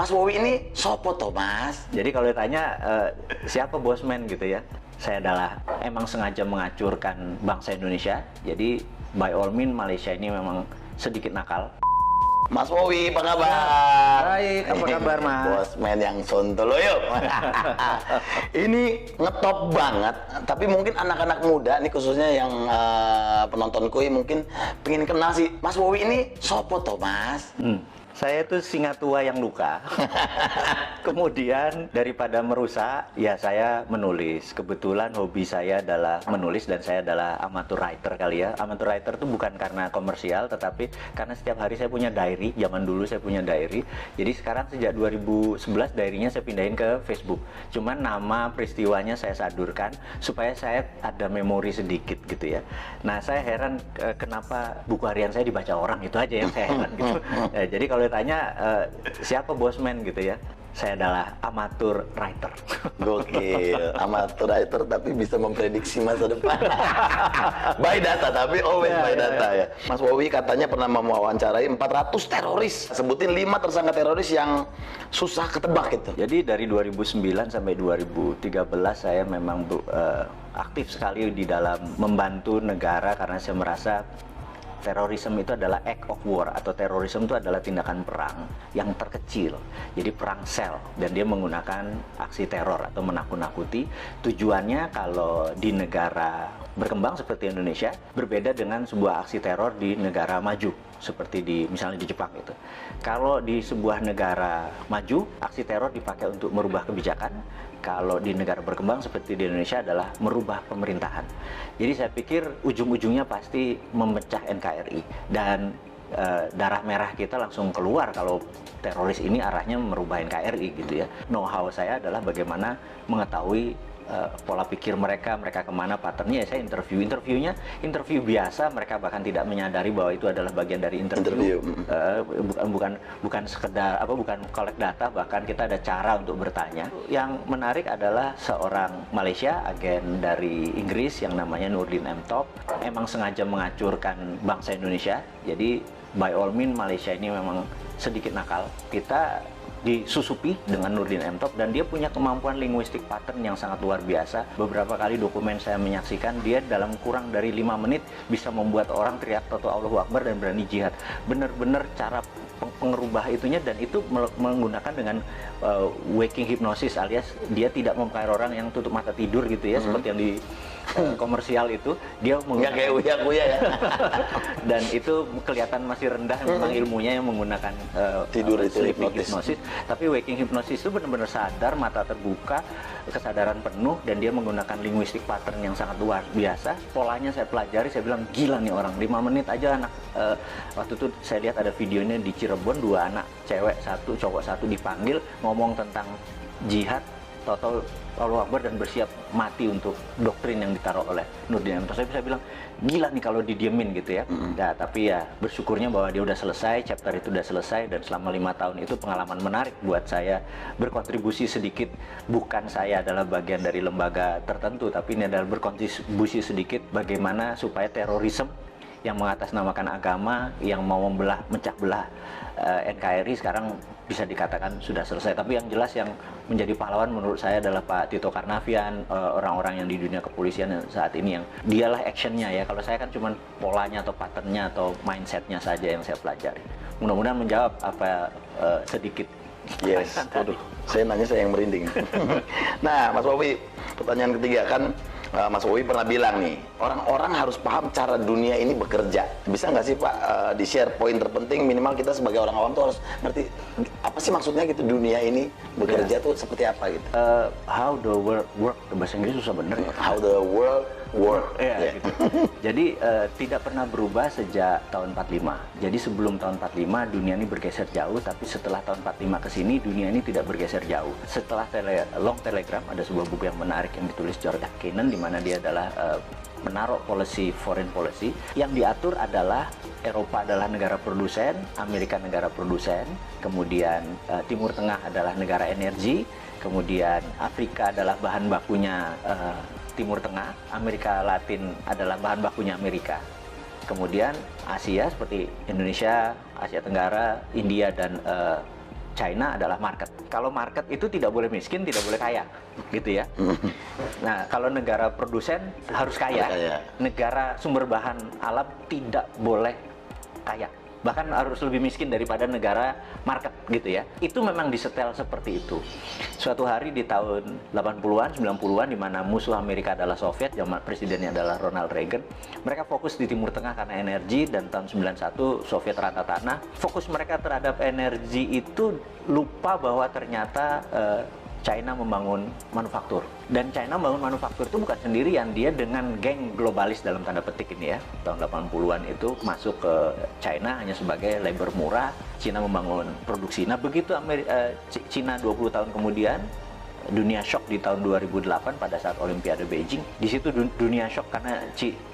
Mas Wowi ini sopo toh Mas? Jadi kalau ditanya siapa Bosman gitu ya, saya adalah emang sengaja mengacurkan bangsa Indonesia. Jadi by all means Malaysia ini memang sedikit nakal. Mas Wowi, apa kabar? Baik, apa kabar Mas? Bosman yang sontoloyo. Ini ngetop banget, tapi mungkin anak-anak muda nih khususnya yang penontonku mungkin pengen kenal sih. Mas Wowi ini sopo toh Mas? Saya itu singa tua yang luka. Kemudian daripada merusak, ya saya menulis. Kebetulan hobi saya adalah menulis dan saya adalah amateur writer kali ya. Amateur writer itu bukan karena komersial, tetapi karena setiap hari saya punya diary. Zaman dulu saya punya diary. Jadi sekarang sejak 2011 diary-nya saya pindahin ke Facebook. Cuman nama peristiwanya saya sadurkan supaya saya ada memori sedikit gitu ya. Nah saya heran kenapa buku harian saya dibaca orang, itu aja yang saya heran gitu. Jadi kalau ditanya siapa Bosman gitu ya, saya adalah amateur writer. Gokil, amateur writer tapi bisa memprediksi masa depan. By data, tapi always by data ya. Mas Wowi katanya pernah mewawancarai 400 teroris. Sebutin 5 tersangka teroris yang susah ketebak gitu. Jadi dari 2009 sampai 2013 saya memang aktif sekali di dalam membantu negara karena saya merasa terorisme itu adalah act of war, atau terorisme itu adalah tindakan perang yang terkecil. Jadi perang sel, dan dia menggunakan aksi teror atau menakut-nakuti. Tujuannya kalau di negara berkembang seperti Indonesia berbeda dengan sebuah aksi teror di negara maju seperti misalnya di Jepang itu. Kalau di sebuah negara maju, aksi teror dipakai untuk merubah kebijakan. Kalau di negara berkembang seperti di Indonesia adalah merubah pemerintahan. Jadi saya pikir ujung-ujungnya pasti memecah NKRI, dan darah merah kita langsung keluar kalau teroris ini arahnya merubah NKRI gitu ya. Know-how saya adalah bagaimana mengetahui pola pikir mereka kemana, patternnya. Saya interview biasa, mereka bahkan tidak menyadari bahwa itu adalah bagian dari interview. Bukan sekedar bukan collect data, bahkan kita ada cara untuk bertanya. Yang menarik adalah seorang Malaysia, agen dari Inggris yang namanya Nurdin M. Top, emang sengaja mengacurkan bangsa Indonesia. Jadi by all means Malaysia ini memang sedikit nakal. Kita disusupi dengan Nurdin M. Top, dan dia punya kemampuan linguistik pattern yang sangat luar biasa. Beberapa kali dokumen saya menyaksikan, dia dalam kurang dari 5 menit bisa membuat orang teriak Toto Allahu Akbar dan berani jihad. Bener-bener cara pengerubah itunya, dan itu menggunakan dengan waking hypnosis, alias dia tidak memakai orang yang tutup mata tidur gitu ya, seperti yang di komersial itu. Dia nggak kayak uya-uya ya. Dan itu kelihatan masih rendah memang ilmunya yang menggunakan tidur itu hipnosis. Tapi waking hypnosis itu benar-benar sadar, mata terbuka, kesadaran penuh, dan dia menggunakan linguistik pattern yang sangat luar biasa. Polanya saya pelajari, saya bilang gila nih orang, 5 menit aja anak. Waktu itu saya lihat ada videonya di Cirebon, 2 anak, cewek 1, cowok 1 dipanggil ngomong tentang jihad, Toto Allahu Akbar, dan bersiap mati untuk doktrin yang ditaruh oleh Nurdin M. Top. Saya bilang gila nih kalau didiemin gitu ya. Nah, tapi ya bersyukurnya bahwa dia udah selesai, chapter itu udah selesai, dan selama 5 tahun itu pengalaman menarik buat saya, berkontribusi sedikit. Bukan saya adalah bagian dari lembaga tertentu, tapi ini adalah berkontribusi sedikit bagaimana supaya terorisme yang mengatasnamakan agama, yang mau mecah belah NKRI sekarang bisa dikatakan sudah selesai. Tapi yang jelas yang menjadi pahlawan menurut saya adalah Pak Tito Karnavian, orang-orang yang di dunia kepolisian saat ini, yang dialah actionnya ya. Kalau saya kan cuma polanya atau patternnya atau mindsetnya saja yang saya pelajari. Mudah-mudahan menjawab apa sedikit. Yes, waduh, saya nanya saya yang merinding. Nah, Mas Wowi, pertanyaan ketiga kan, Mas Wowi pernah bilang nih, orang-orang harus paham cara dunia ini bekerja. Bisa nggak sih Pak di-share poin terpenting, minimal kita sebagai orang awam tuh harus ngerti apa sih maksudnya gitu, dunia ini bekerja tuh seperti apa gitu. How the world work, bahasa Inggris susah bener ya. How the world work. Gitu. Jadi tidak pernah berubah sejak tahun 45. Jadi sebelum tahun 45 dunia ini bergeser jauh, tapi setelah tahun 45 ke sini dunia ini tidak bergeser jauh. Setelah Long Telegram, ada sebuah buku yang menarik yang ditulis George Kennan, di mana dia adalah menaruh foreign policy yang diatur adalah Eropa adalah negara produsen, Amerika negara produsen, kemudian Timur Tengah adalah negara energi, kemudian Afrika adalah bahan bakunya Timur Tengah, Amerika Latin adalah bahan bakunya Amerika. Kemudian Asia seperti Indonesia, Asia Tenggara, India, dan China adalah market. Kalau market itu tidak boleh miskin, tidak boleh kaya, gitu ya. Nah, kalau negara produsen harus kaya. Negara sumber bahan alam tidak boleh kaya. Bahkan harus lebih miskin daripada negara market, gitu ya. Itu memang disetel seperti itu. Suatu hari di tahun 80-an, 90-an, di mana musuh Amerika adalah Soviet, zaman presidennya adalah Ronald Reagan. Mereka fokus di Timur Tengah karena energi, dan tahun 91 Soviet rata tanah. Fokus mereka terhadap energi itu lupa bahwa ternyata China membangun manufaktur. Dan China membangun manufaktur itu bukan sendirian, dia dengan geng globalis dalam tanda petik ini ya. Tahun 80-an itu masuk ke China hanya sebagai labor murah. China membangun produksi. Nah, begitu China 20 tahun kemudian, dunia shock di tahun 2008 pada saat Olimpiade Beijing. Di situ dunia shock karena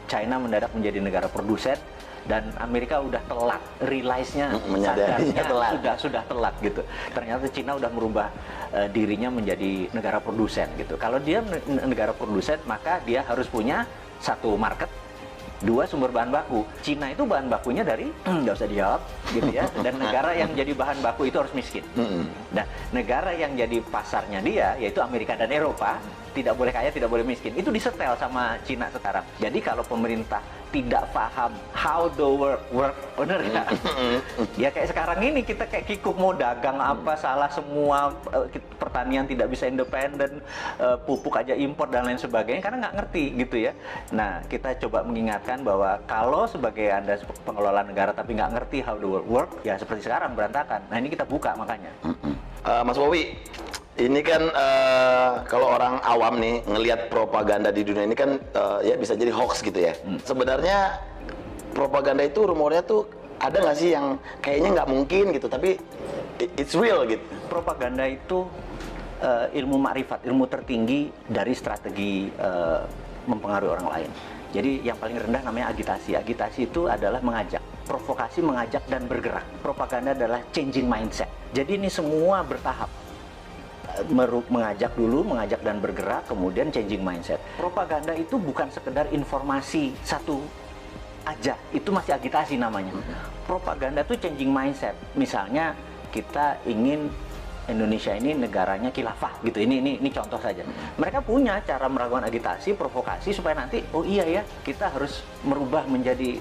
China mendadak menjadi negara produsen. Dan Amerika udah telat, realize-nya, sadarnya sudah telat gitu. Ternyata Cina udah merubah dirinya menjadi negara produsen gitu. Kalau dia negara produsen, maka dia harus punya satu market, dua sumber bahan baku. Cina itu bahan bakunya dari nggak usah dijawab gitu ya. Dan negara yang jadi bahan baku itu harus miskin. Nah, negara yang jadi pasarnya dia yaitu Amerika dan Eropa tidak boleh kaya, tidak boleh miskin. Itu disetel sama Cina sekarang. Jadi kalau pemerintah tidak paham how the work, bener ya? Ya kayak sekarang ini kita kayak kikuk mau dagang apa salah semua, pertanian tidak bisa independen, pupuk aja impor dan lain sebagainya karena nggak ngerti gitu ya. Nah, kita coba mengingatkan bahwa kalau sebagai Anda pengelola negara tapi nggak ngerti how the work, ya seperti sekarang berantakan. Nah, ini kita buka makanya. Mas Wowi, ini kan kalau orang awam nih ngelihat propaganda di dunia ini kan ya bisa jadi hoax gitu ya. Sebenarnya propaganda itu rumornya tuh ada nggak sih yang kayaknya nggak mungkin gitu, tapi it's real gitu. Propaganda itu ilmu makrifat, ilmu tertinggi dari strategi mempengaruhi orang lain. Jadi yang paling rendah namanya agitasi. Agitasi itu adalah mengajak. Provokasi mengajak dan bergerak. Propaganda adalah changing mindset. Jadi ini semua bertahap. Mengajak dulu, mengajak dan bergerak, kemudian changing mindset. Propaganda itu bukan sekedar informasi satu aja, itu masih agitasi namanya. Propaganda itu changing mindset. Misalnya kita ingin Indonesia ini negaranya khilafah gitu. Ini contoh saja. Mereka punya cara melakukan agitasi, provokasi supaya nanti oh iya ya, kita harus merubah menjadi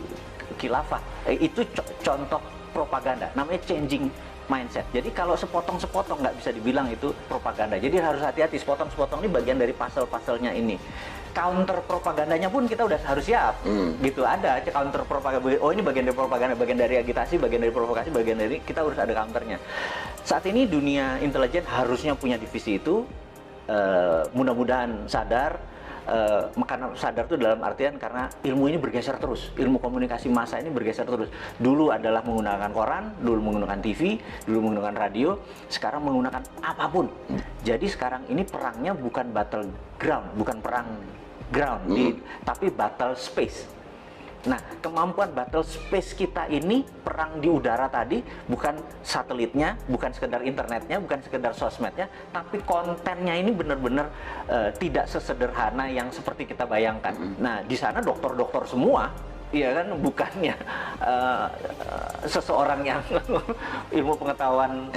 khilafah. Itu contoh propaganda. Namanya changing mindset. Jadi kalau sepotong-sepotong nggak bisa dibilang itu propaganda. Jadi harus hati-hati, sepotong-sepotong ini bagian dari pasal-pasalnya ini. Counter propagandanya pun kita udah harus siap. Gitu, ada counter propaganda. Oh, ini bagian dari propaganda, bagian dari agitasi, bagian dari provokasi, bagian dari kita harus ada counternya. Saat ini dunia intelijen harusnya punya divisi itu. Mudah-mudahan sadar. Karena sadar itu dalam artian karena ilmu ini bergeser terus, ilmu komunikasi massa ini bergeser terus. Dulu adalah menggunakan koran, dulu menggunakan TV, dulu menggunakan radio, sekarang menggunakan apapun. Jadi sekarang ini perangnya bukan battle ground, bukan perang ground, tapi battle space. Nah, kemampuan battle space kita ini, perang di udara tadi, bukan satelitnya, bukan sekedar internetnya, bukan sekedar sosmednya, tapi kontennya ini benar-benar tidak sesederhana yang seperti kita bayangkan. Nah, di sana dokter-dokter semua, iya kan, bukannya seseorang yang ilmu pengetahuan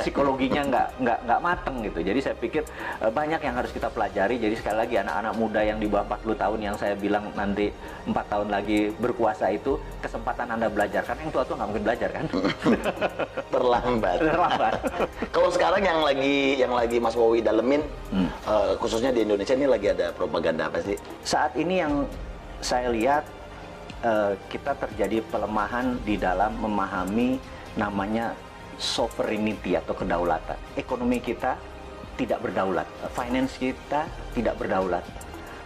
psikologinya nggak mateng gitu. Jadi saya pikir banyak yang harus kita pelajari. Jadi sekali lagi anak-anak muda yang di bawah 40 tahun yang saya bilang nanti 4 tahun lagi berkuasa itu kesempatan Anda belajar. Karena yang tua-tua nggak mungkin belajar kan? Terlambat. Kalau sekarang yang lagi Mas Wowi dalemin, khususnya di Indonesia ini lagi ada propaganda apa sih? Saat ini yang saya lihat kita terjadi pelemahan di dalam memahami namanya sovereignty atau kedaulatan. Ekonomi kita tidak berdaulat, finance kita tidak berdaulat,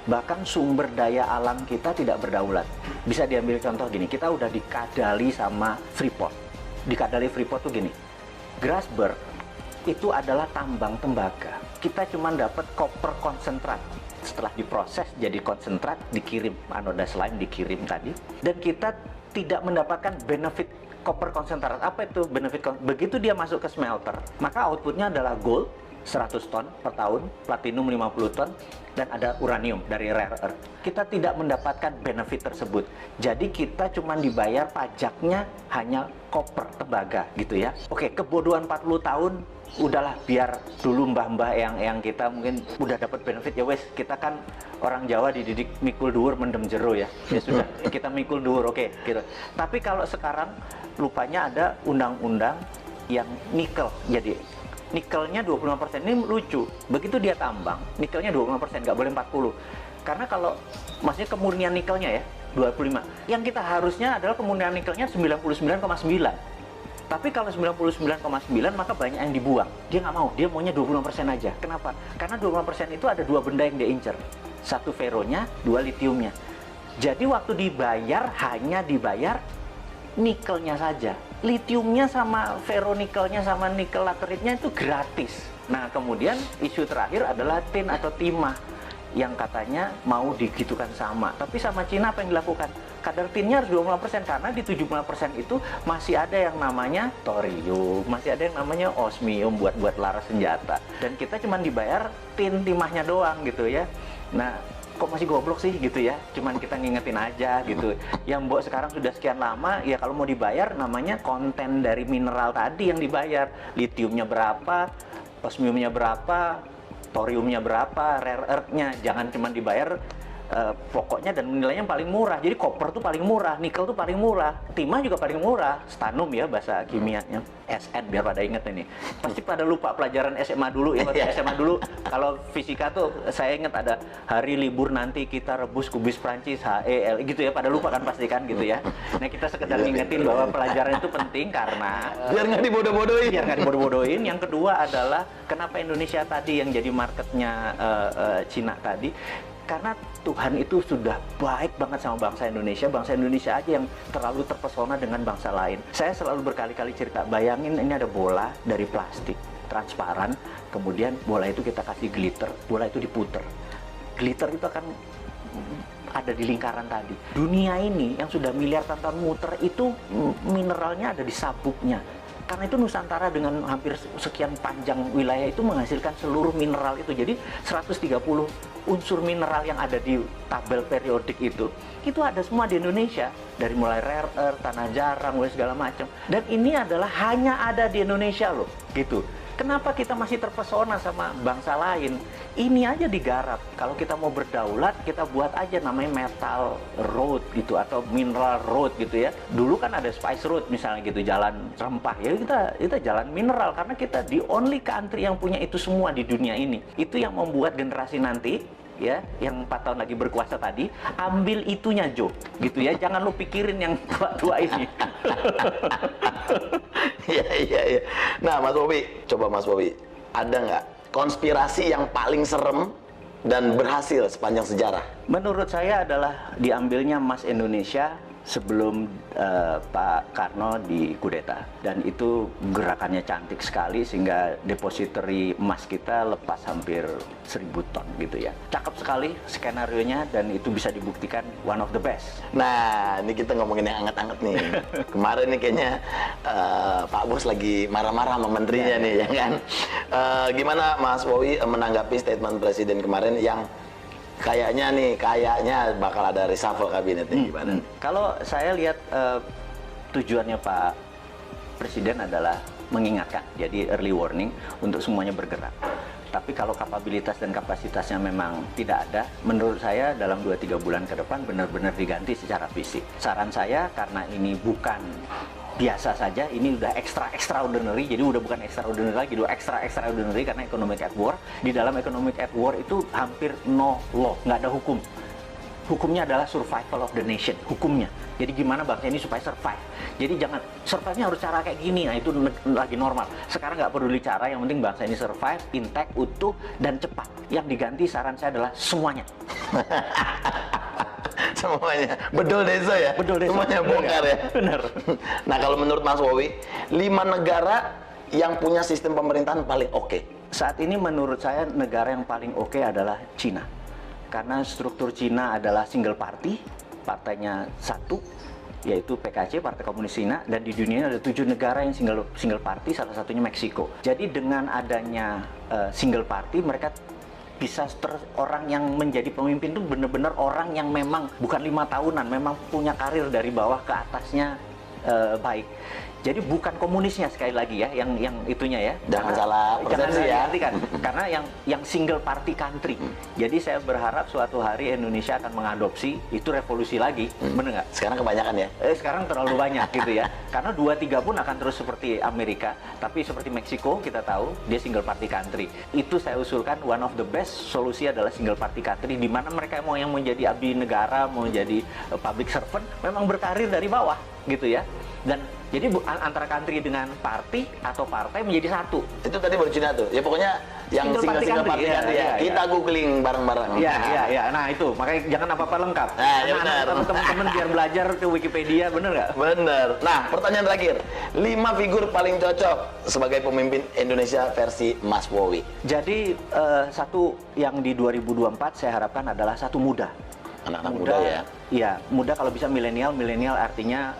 bahkan sumber daya alam kita tidak berdaulat. Bisa diambil contoh gini, kita udah dikadali sama Freeport. Dikadali Freeport tuh gini, Grasberg itu adalah tambang tembaga. Kita cuma dapat koper konsentrat. Setelah diproses jadi konsentrat, dikirim anoda slime, dikirim tadi, dan kita tidak mendapatkan benefit koper konsentrat. Apa itu benefit? Begitu dia masuk ke smelter, maka outputnya adalah gold, 100 ton per tahun, platinum 50 ton, dan ada uranium dari rare earth. Kita tidak mendapatkan benefit tersebut. Jadi kita cuma dibayar pajaknya hanya koper, tembaga gitu ya. Oke, kebodohan 40 tahun, udahlah biar dulu mbah-mbah yang kita mungkin udah dapat benefit ya wes, kita kan orang Jawa dididik mikul dhuwur mendem jero ya. Ya sudah, kita mikul dhuwur, oke gitu. Tapi kalau sekarang lupanya ada undang-undang yang nikel. Jadi nikelnya 25%. Ini lucu. Begitu dia tambang, nikelnya 25%, nggak boleh 40. Karena kalau maksudnya kemurnian nikelnya ya 25. Yang kita harusnya adalah kemurnian nikelnya 99,9. Tapi kalau 99,9 maka banyak yang dibuang. Dia nggak mau, dia maunya 25% aja. Kenapa? Karena 25% itu ada dua benda yang dia incer. Satu feronya, dua litiumnya. Jadi waktu dibayar hanya dibayar nikelnya saja. Litiumnya sama feronikelnya sama nikel lateritnya itu gratis. Nah, kemudian isu terakhir adalah tin atau timah yang katanya mau digitukan sama. Tapi sama Cina apa yang dilakukan? Kadar tinnya harus 25% karena di 75% itu masih ada yang namanya thorium, masih ada yang namanya osmium buat laras senjata. Dan kita cuma dibayar tin timahnya doang gitu ya. Nah, kok masih goblok sih gitu ya, cuman kita ngingetin aja gitu. Yang mbok sekarang sudah sekian lama, ya kalau mau dibayar namanya konten dari mineral tadi yang dibayar. Litiumnya berapa, osmiumnya berapa, thoriumnya berapa, rare earth-nya. Jangan cuma dibayar pokoknya dan nilainya paling murah. Jadi koper tuh paling murah, nikel tuh paling murah, timah juga paling murah, stanum ya bahasa kimianya, SN biar pada inget ini. Pasti pada lupa pelajaran SMA dulu ya, waktu SMA dulu kalau fisika tuh saya inget ada hari libur nanti kita rebus kubis Prancis HEL gitu ya, pada lupa kan pasti kan gitu ya. Nah kita sekedar ngingetin bahwa pelajaran itu penting karena biar nggak dibodoh-bodohin. Biar nggak dibodoh-bodohin. Yang kedua adalah kenapa Indonesia tadi yang jadi marketnya Cina tadi, karena Tuhan itu sudah baik banget sama bangsa Indonesia aja yang terlalu terpesona dengan bangsa lain. Saya selalu berkali-kali cerita, bayangin ini ada bola dari plastik, transparan, kemudian bola itu kita kasih glitter, bola itu diputer. Glitter itu akan ada di lingkaran tadi. Dunia ini yang sudah miliar tahun muter itu mineralnya ada di sabuknya. Karena itu Nusantara dengan hampir sekian panjang wilayah itu menghasilkan seluruh mineral itu. Jadi 130 unsur mineral yang ada di tabel periodik itu ada semua di Indonesia. Dari mulai rare earth, tanah jarang, segala macam. Dan ini adalah hanya ada di Indonesia loh, gitu. Kenapa kita masih terpesona sama bangsa lain? Ini aja digarap. Kalau kita mau berdaulat, kita buat aja namanya metal road gitu atau mineral road gitu ya. Dulu kan ada spice road misalnya gitu, jalan rempah ya, kita jalan mineral karena kita the only country yang punya itu semua di dunia ini. Itu yang membuat generasi nanti ya, yang 4 tahun lagi berkuasa tadi, ambil itunya Jo, gitu ya. Jangan lu pikirin yang tua-tua ini. Iya. Nah, Mas Bobi, coba Mas Bobi, ada nggak konspirasi yang paling serem dan berhasil sepanjang sejarah? Menurut saya adalah diambilnya emas Indonesia sebelum Pak Karno dikudeta, dan itu gerakannya cantik sekali sehingga depository emas kita lepas hampir 1000 ton gitu ya. Cakep sekali skenarionya dan itu bisa dibuktikan one of the best. Nah, ini kita ngomongin yang anget-anget nih. Kemarin nih kayaknya Pak Bos lagi marah-marah sama menterinya nih ya kan. Gimana Mas Wowi menanggapi statement Presiden kemarin yang kayaknya bakal ada reshuffle kabinet nih, gimana? Kalau saya lihat tujuannya Pak Presiden adalah mengingatkan, jadi early warning untuk semuanya bergerak. Tapi kalau kapabilitas dan kapasitasnya memang tidak ada, menurut saya dalam 2-3 bulan ke depan benar-benar diganti secara fisik. Saran saya, karena ini bukan biasa saja, ini udah extraordinary, jadi udah bukan extraordinary lagi, udah extraordinary karena economic at war. Di dalam economic at war itu hampir no law, nggak ada hukum. Hukumnya adalah survival of the nation, hukumnya. Jadi gimana bangsa ini supaya survive. Jadi jangan, survive-nya harus cara kayak gini, nah itu lagi normal. Sekarang nggak peduli cara, yang penting bangsa ini survive, intact, utuh, dan cepat. Yang diganti saran saya adalah semuanya. Semuanya, bedol desa ya? Bedol desa. Semuanya bongkar ya? Benar. Nah, kalau menurut Mas Wowi, 5 negara yang punya sistem pemerintahan paling oke? Saat ini menurut saya negara yang paling oke adalah Cina. Karena struktur Cina adalah single party, partainya satu, yaitu PKC, Partai Komunis Cina, dan di dunia ada 7 negara yang single party, salah satunya Meksiko. Jadi dengan adanya single party, mereka bisa orang yang menjadi pemimpin itu benar-benar orang yang memang bukan 5 tahunan, memang punya karir dari bawah ke atasnya baik. Jadi bukan komunisnya, sekali lagi ya, yang itunya ya. Jangan salah persepsi ya. Kan? Karena yang single party country. Jadi saya berharap suatu hari Indonesia akan mengadopsi itu, revolusi lagi, bener nggak? Sekarang kebanyakan ya. Sekarang terlalu banyak gitu ya. Karena 2-3 pun akan terus seperti Amerika. Tapi seperti Meksiko kita tahu dia single party country. Itu saya usulkan one of the best solusi adalah single party country, di mana mereka mau yang menjadi abdi negara, mau jadi public servant, memang berkarir dari bawah gitu ya. Dan jadi antara country dengan party atau partai menjadi satu. Itu tadi baru Cina tuh. Ya pokoknya yang single party country ya. Kita googling bareng-bareng. Iya. Nah itu, makanya jangan apa-apa lengkap. Nah, ya benar. Teman-teman biar belajar ke Wikipedia, bener nggak? Bener. Nah, pertanyaan terakhir. 5 figur paling cocok sebagai pemimpin Indonesia versi Mas Wowi. Jadi satu yang di 2024 saya harapkan adalah satu muda. Anak-anak muda ya? Iya, muda kalau bisa milenial. Milenial artinya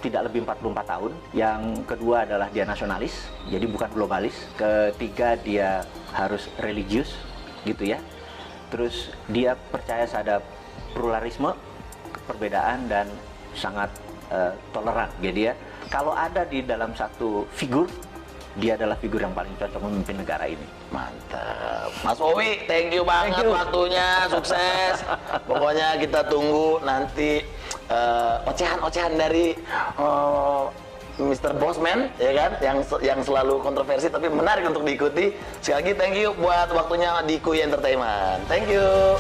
tidak lebih 44 tahun. Yang kedua adalah dia nasionalis, jadi bukan globalis. Ketiga dia harus religius, gitu ya. Terus dia percaya pada pluralisme, perbedaan, dan sangat toleran. Jadi ya, kalau ada di dalam satu figur, dia adalah figur yang paling cocok memimpin negara ini. Mantap. Mas Wowi, thank you banget waktunya, sukses. Pokoknya kita tunggu nanti ocehan-ocehan dari Mr. Bossman, ya kan, yang selalu kontroversi tapi menarik untuk diikuti. Sekali lagi thank you buat waktunya di Kuy Entertainment. Thank you.